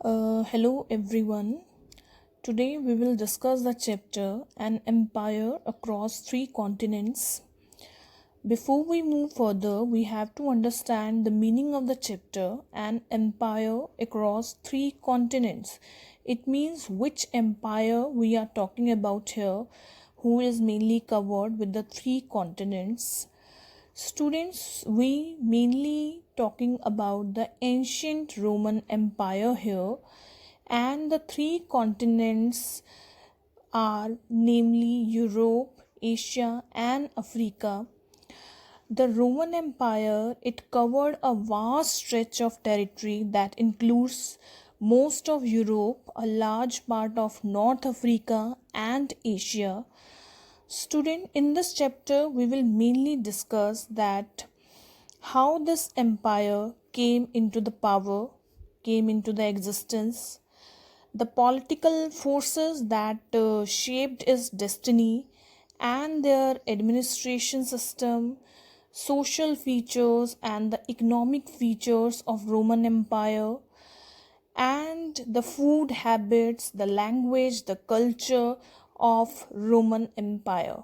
Hello everyone. Today we will discuss the chapter An Empire Across Three Continents. Before we move further, we have to understand the meaning of the chapter An Empire Across Three Continents. It means which empire we are talking about here, who is mainly covered with the three continents. Students, we mainly talking about the ancient Roman Empire here, and the three continents are namely Europe, Asia, and Africa. The Roman Empire it covered a vast stretch of territory that includes most of Europe, a large part of North Africa and Asia. Student, in this chapter we will mainly discuss that how this empire came into the power, came into the existence, the political forces that shaped its destiny, and their administration system, social features, and the economic features of Roman Empire, and the food habits, the language, the culture of Roman Empire.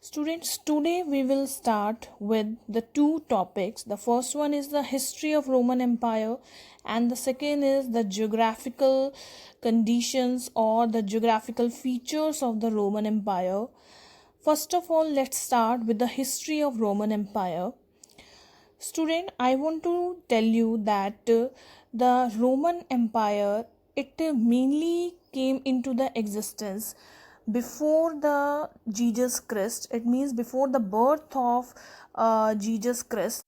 Students, today we will start with the two topics. The first one is the history of Roman Empire, and the second is the geographical conditions or the geographical features of the Roman Empire. First of all, let's start with the history of Roman Empire. Student, I want to tell you that the Roman Empire it mainly came into the existence before the Jesus Christ. It means before the birth of Jesus Christ,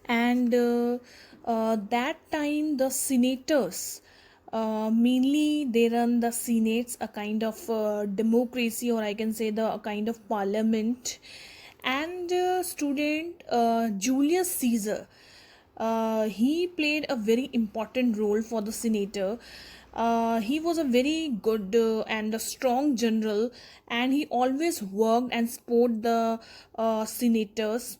and that time the senators mainly they run the senates, a kind of democracy, or I can say the a kind of parliament. And student Julius Caesar, he played a very important role for the senator. He was a very good and a strong general, and he always worked and supported the senators.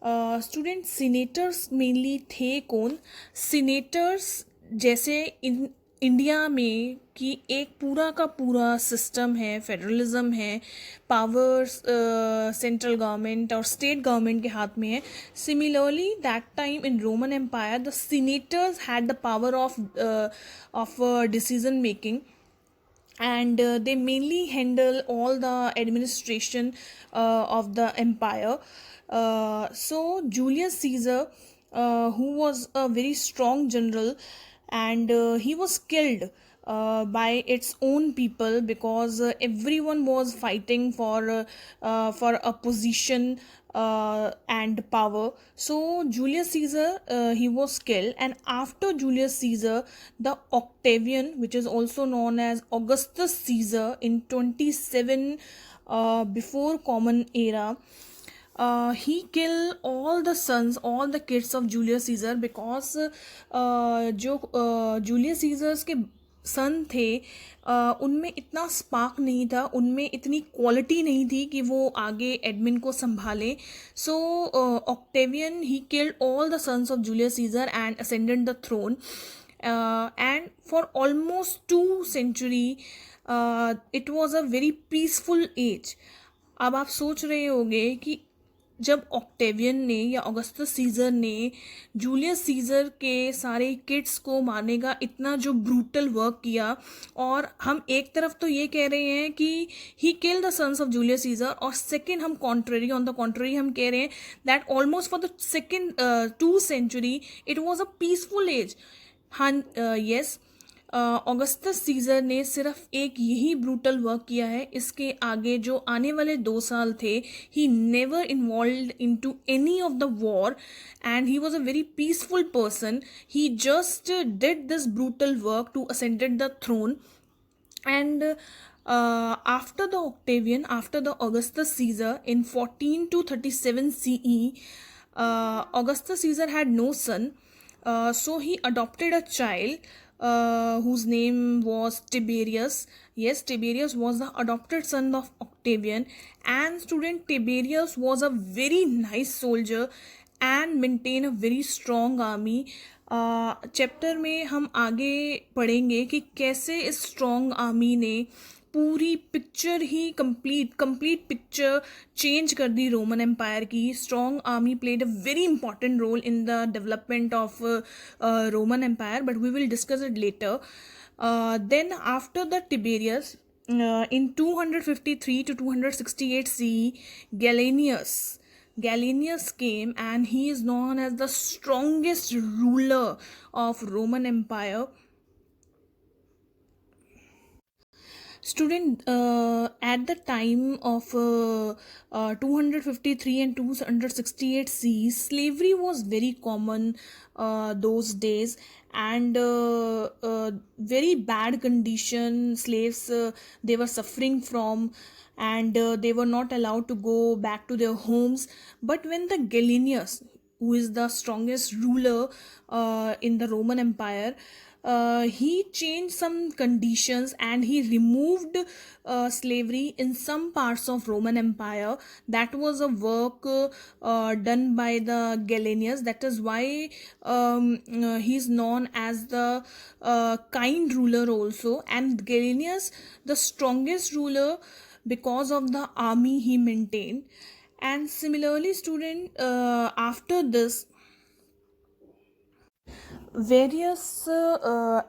Student senators mainly थे कौन? Senators जैसे India में कि एक पूरा का पूरा system है, फेडरलिज्म है, पावर्स सेंट्रल गवर्नमेंट और स्टेट गवर्नमेंट के हाथ में है. Similarly that time in Roman Empire the senators had the power of decision making, and they mainly handle all the administration of the empire. So Julius Caesar, who was a very strong general, and he was killed by its own people because everyone was fighting for a position and power. So Julius Caesar, he was killed, and after Julius Caesar, the Octavian, which is also known as Augustus Caesar, in 27 before Common Era, he killed all the sons, all the kids of Julius Caesar, because जो Julius Caesars के सन थे उनमें इतना spark नहीं था, उनमें इतनी quality नहीं थी कि वो आगे एडमिन को संभाले. So Octavian he killed all the sons of Julius Caesar and ascended the throne, and for almost 2 century it was a very peaceful age. अब आप सोच रहे होंगे कि जब ऑक्टेवियन ने या ऑगस्टस सीजर ने जूलियस सीजर के सारे किड्स को मारने का इतना जो ब्रूटल वर्क किया, और हम एक तरफ तो ये कह रहे हैं कि he kill the sons of Julius Caesar, और सेकंड हम कॉन्ट्ररी ऑन द कॉन्ट्ररी हम कह रहे हैं that almost for the second 2 century it was a peaceful age. हाँ, यस, ऑगस्टस सीजर ने सिर्फ एक यही ब्रूटल वर्क किया है. इसके आगे जो आने वाले 2 साल थे, he never involve in to any of the war, and he was a very peaceful person. He just did this brutal work to ascended the throne. And after the Octavian, after the Augustus Caesar, in 14 to 37 CE, Augustus Caesar had no son, so he adopted a child whose name was Tiberius. Yes, Tiberius was the adopted son of Octavian, and student Tiberius was a very nice soldier and maintained a very strong army. Chapter में हम आगे पढ़ेंगे कि कैसे इस strong army ने पूरी picture ही कंप्लीट पिक्चर चेंज कर दी रोमन एम्पायर की. Strong army played a very important role in the development of Roman Empire, but we will discuss it later. Then after the Tiberius, in 253 to 268 CE, Gallienus came, and he is known as the strongest ruler of Roman Empire. Student, at the time of 253 and 268 CE, slavery was very common those days, and very bad condition slaves they were suffering from, and they were not allowed to go back to their homes. But when the Gallienus, who is the strongest ruler in the Roman Empire, he changed some conditions, and he removed slavery in some parts of Roman Empire. That was a work done by the Gallienus. That is why he is known as the kind ruler also. And Gallienus, the strongest ruler, because of the army he maintained. And similarly, student, after this, various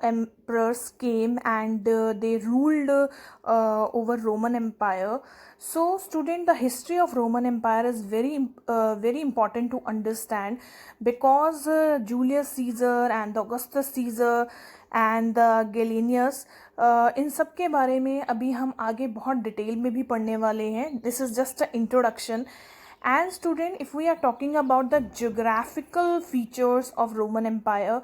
emperors came, and they ruled over Roman Empire. So student, the history of Roman Empire is very important to understand, because Julius Caesar and Augustus Caesar and Gallienus, इन सब के बारे में अभी हम आगे बहुत detail में भी पढ़ने वाले हैं. This is just a introduction. And student, if we are talking about the geographical features of Roman Empire,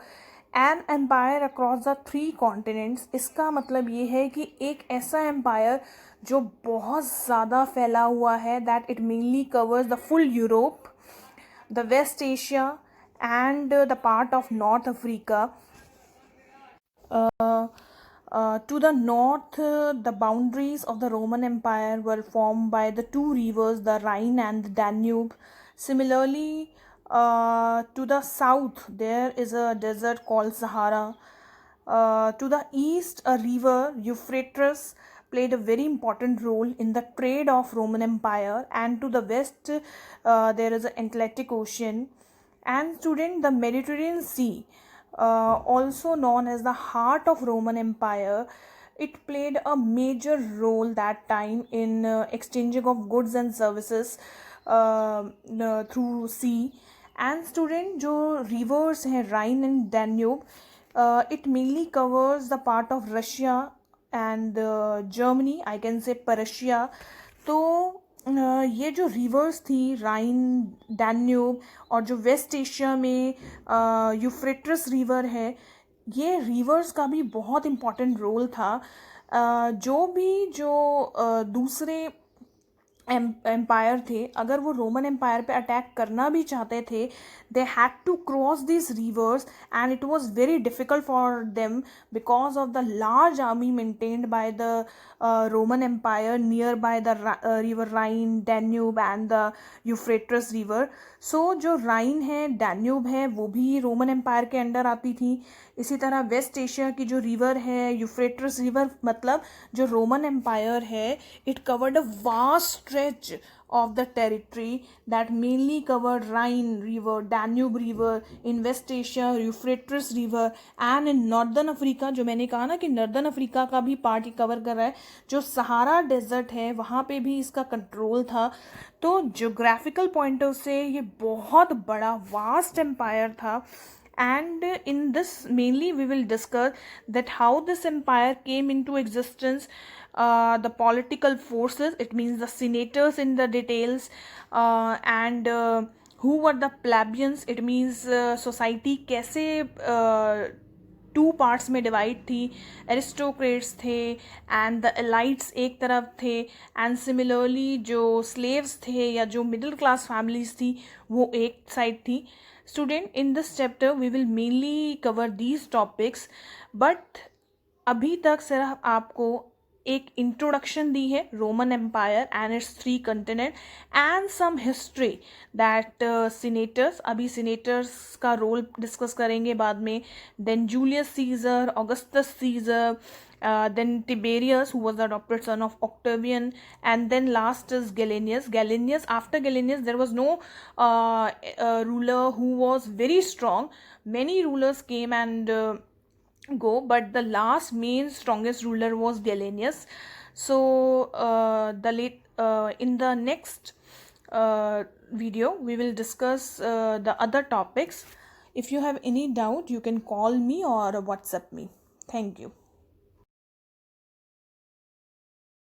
an empire across the 3 continents, इसका मतलब ये है कि एक ऐसा empire जो बहुत ज़्यादा फैला हुआ है, that it mainly covers the full Europe, the West Asia, and the part of North Africa. To the north, the boundaries of the Roman Empire were formed by the 2 rivers, the Rhine and the Danube. Similarly, to the south, there is a desert called Sahara. To the east, a river, Euphrates, played a very important role in the trade of Roman Empire. And to the west, there is the Atlantic Ocean. And student, the Mediterranean Sea, also known as the heart of Roman Empire, it played a major role that time in exchanging of goods and services through sea. And student, जो rivers हैं Rhine and Danube, it mainly covers the part of Russia and Germany, I can say Persia. तो ये जो reverse थी राइन, Danube, और जो waste Asia में Euphrates river है, ये रिवर्स का भी बहुत इम्पॉर्टेंट रोल था. जो दूसरे एम्पायर थे, अगर वो रोमन एम्पायर पे अटैक करना भी चाहते थे, they had to cross this rivers, and it was very difficult for them because of the large army maintained by the Roman Empire near by the river Rhine, Danube and the Euphrates river. So जो Rhine है, Danube है, वो भी Roman empire के under आती थी. इसी तरह वेस्ट एशिया की जो रिवर है यूफ्रेटस रिवर, मतलब जो रोमन एम्पायर है, it covered a vast stretch of the territory that mainly covered Rhine River, Danube River, in West Asia, Euphrates River, and in Northern Africa. जो मैंने कहा ना कि नॉर्दर्न अफ्रीका का भी पार्ट ही कवर कर रहा है. जो सहारा डेजर्ट है वहाँ पे भी इसका कंट्रोल था. तो जोग्राफिकल पॉइंट ऑफ से ये बहुत बड़ा वास्ट एम्पायर था. And in this mainly we will discuss that how this empire came into existence, the political forces, it means the senators in the details, and who were the plebeians, it means society कैसे two parts में divide थी. Aristocrats थे and the एलाइट्स एक तरफ थे, and similarly जो slaves थे या जो मिडिल क्लास फैमिलीज थी वो एक साइड थी. Student, in this chapter we will mainly cover these topics, but अभी तक सिर्फ आपको एक इंट्रोडक्शन दी है Roman Empire and its 3 continent and some history that senators, अभी सीनेटर्स का रोल डिस्कस करेंगे बाद में, then Julius Caesar, Augustus Caesar, then Tiberius, who was the adopted son of Octavian, and then last is Gallienus. After Gallienus, there was no ruler who was very strong. Many rulers came and go, but the last main strongest ruler was Gallienus. So in the next video, we will discuss the other topics. If you have any doubt, you can call me or WhatsApp me. Thank you.